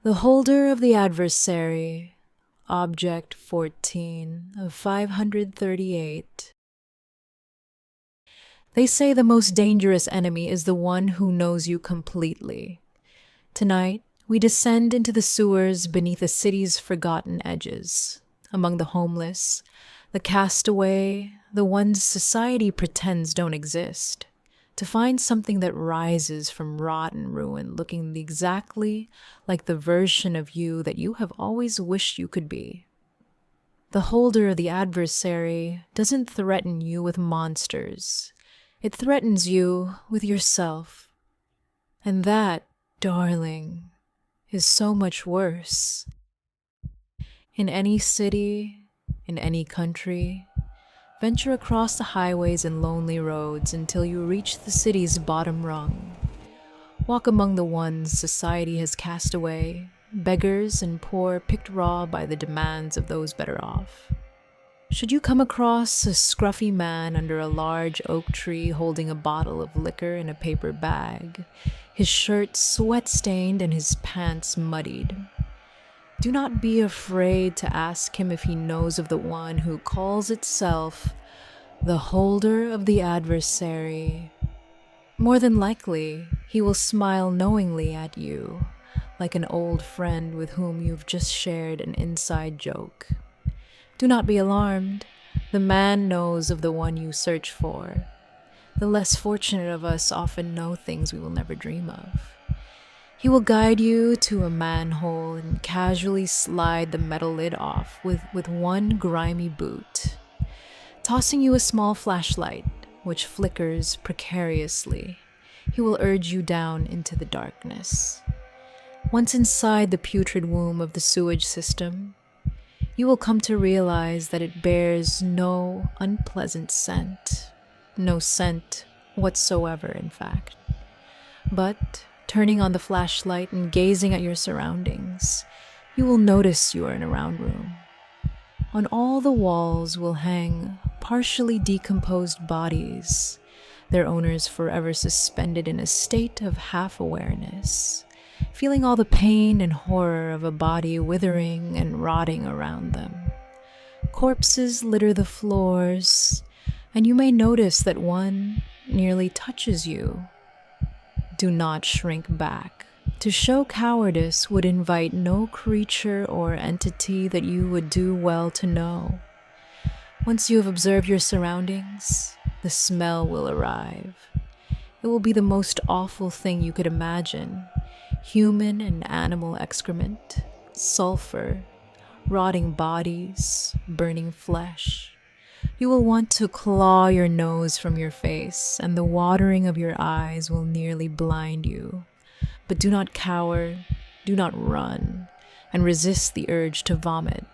The holder of the adversary, Object 14 of 538. They say the most dangerous enemy is the one who knows you completely. Tonight, we descend into the sewers beneath a city's forgotten edges, among the homeless, the castaway, the ones society pretends don't exist, to find something that rises from rotten ruin looking exactly like the version of you that you have always wished you could be. The holder of the adversary doesn't threaten you with monsters. It threatens you with yourself. And that, darling, is so much worse. In any city, in any country, venture across the highways and lonely roads until you reach the city's bottom rung. Walk among the ones society has cast away, beggars and poor picked raw by the demands of those better off. Should you come across a scruffy man under a large oak tree holding a bottle of liquor in a paper bag, his shirt sweat-stained and his pants muddied, do not be afraid to ask him if he knows of the one who calls itself the holder of the adversary. More than likely, he will smile knowingly at you, like an old friend with whom you've just shared an inside joke. Do not be alarmed. The man knows of the one you search for. The less fortunate of us often know things we will never dream of. He will guide you to a manhole and casually slide the metal lid off with one grimy boot, tossing you a small flashlight, which flickers precariously. He will urge you down into the darkness. Once inside the putrid womb of the sewage system, you will come to realize that it bears no unpleasant scent. No scent whatsoever, in fact. But turning on the flashlight and gazing at your surroundings, you will notice you are in a round room. On all the walls will hang partially decomposed bodies, their owners forever suspended in a state of half-awareness, feeling all the pain and horror of a body withering and rotting around them. Corpses litter the floors, and you may notice that one nearly touches you. Do not shrink back. To show cowardice would invite no creature or entity that you would do well to know. Once you have observed your surroundings, the smell will arrive. It will be the most awful thing you could imagine. Human and animal excrement, sulfur, rotting bodies, burning flesh. You will want to claw your nose from your face, and the watering of your eyes will nearly blind you. But do not cower, do not run, and resist the urge to vomit.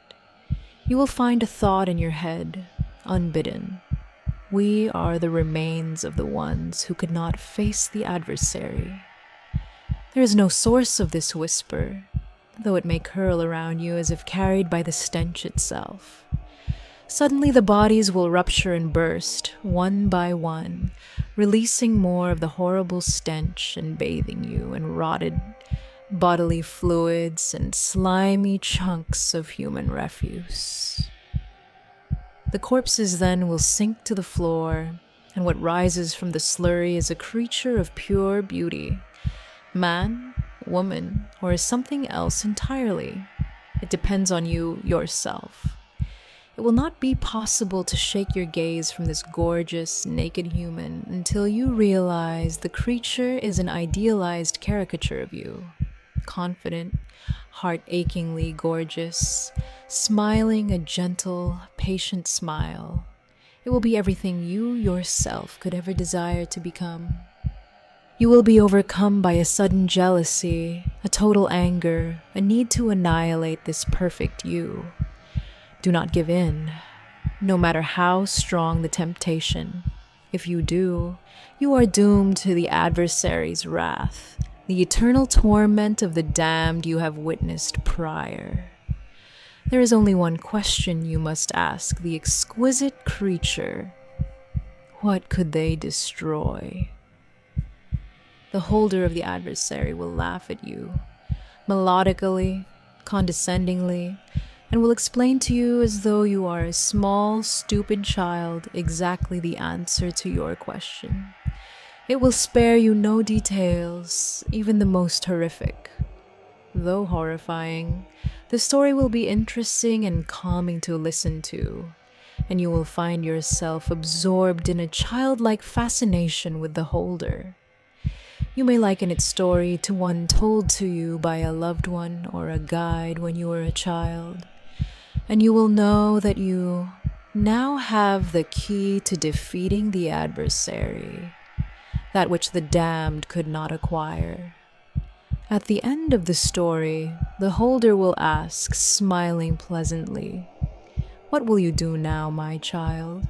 You will find a thought in your head, unbidden. We are the remains of the ones who could not face the adversary. There is no source of this whisper, though it may curl around you as if carried by the stench itself. Suddenly the bodies will rupture and burst, one by one, releasing more of the horrible stench and bathing you in rotted bodily fluids and slimy chunks of human refuse. The corpses then will sink to the floor, and what rises from the slurry is a creature of pure beauty. Man, woman, or something else entirely. It depends on you yourself. It will not be possible to shake your gaze from this gorgeous, naked human until you realize the creature is an idealized caricature of you. Confident, heart-achingly gorgeous, smiling a gentle, patient smile. It will be everything you yourself could ever desire to become. You will be overcome by a sudden jealousy, a total anger, a need to annihilate this perfect you. Do not give in, no matter how strong the temptation. If you do, you are doomed to the adversary's wrath, the eternal torment of the damned you have witnessed prior. There is only one question you must ask the exquisite creature. What could they destroy? The holder of the adversary will laugh at you. melodically, condescendingly, and will explain to you as though you are a small, stupid child exactly the answer to your question. It will spare you no details, even the most horrific. Though horrifying, the story will be interesting and calming to listen to, and you will find yourself absorbed in a childlike fascination with the holder. You may liken its story to one told to you by a loved one or a guide when you were a child, and you will know that you now have the key to defeating the adversary, that which the damned could not acquire. At the end of the story, the holder will ask, smiling pleasantly, "What will you do now, my child?"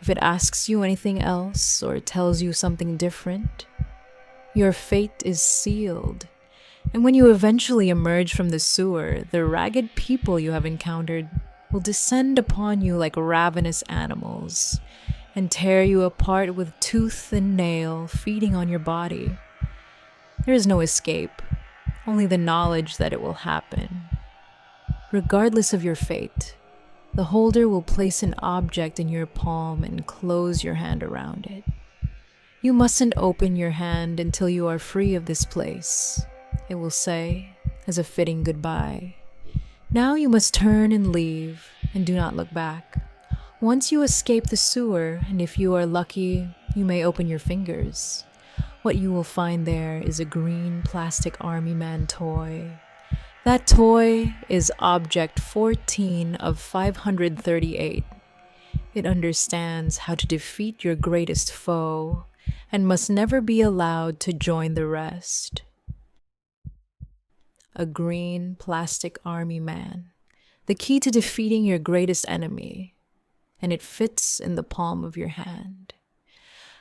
If it asks you anything else or tells you something different, your fate is sealed. And when you eventually emerge from the sewer, the ragged people you have encountered will descend upon you like ravenous animals and tear you apart with tooth and nail, feeding on your body. There is no escape, only the knowledge that it will happen. Regardless of your fate, the holder will place an object in your palm and close your hand around it. You mustn't open your hand until you are free of this place, it will say, as a fitting goodbye. Now you must turn and leave, and do not look back. Once you escape the sewer, and if you are lucky, you may open your fingers. What you will find there is a green plastic army man toy. That toy is object 14 of 538. It understands how to defeat your greatest foe and must never be allowed to join the rest. A green plastic army man, the key to defeating your greatest enemy, and it fits in the palm of your hand.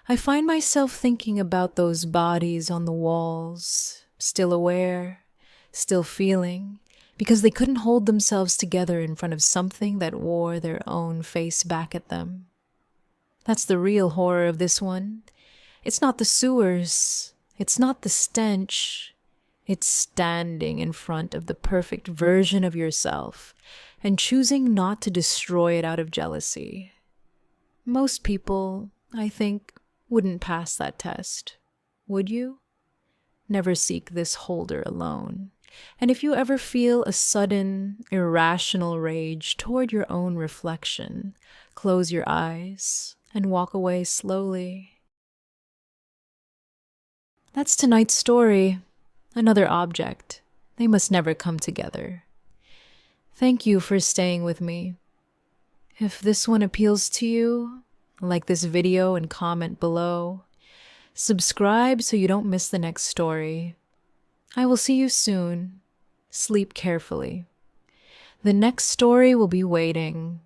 I find myself thinking about those bodies on the walls, still aware, still feeling, because they couldn't hold themselves together in front of something that wore their own face back at them. That's the real horror of this one. It's not the sewers, it's not the stench. It's standing in front of the perfect version of yourself and choosing not to destroy it out of jealousy. Most people, I think, wouldn't pass that test. Would you? Never seek this holder alone. And if you ever feel a sudden, irrational rage toward your own reflection, close your eyes and walk away slowly. That's tonight's story. Another object. They must never come together. Thank you for staying with me. If this one appeals to you, like this video and comment below. Subscribe so you don't miss the next story. I will see you soon. Sleep carefully. The next story will be waiting.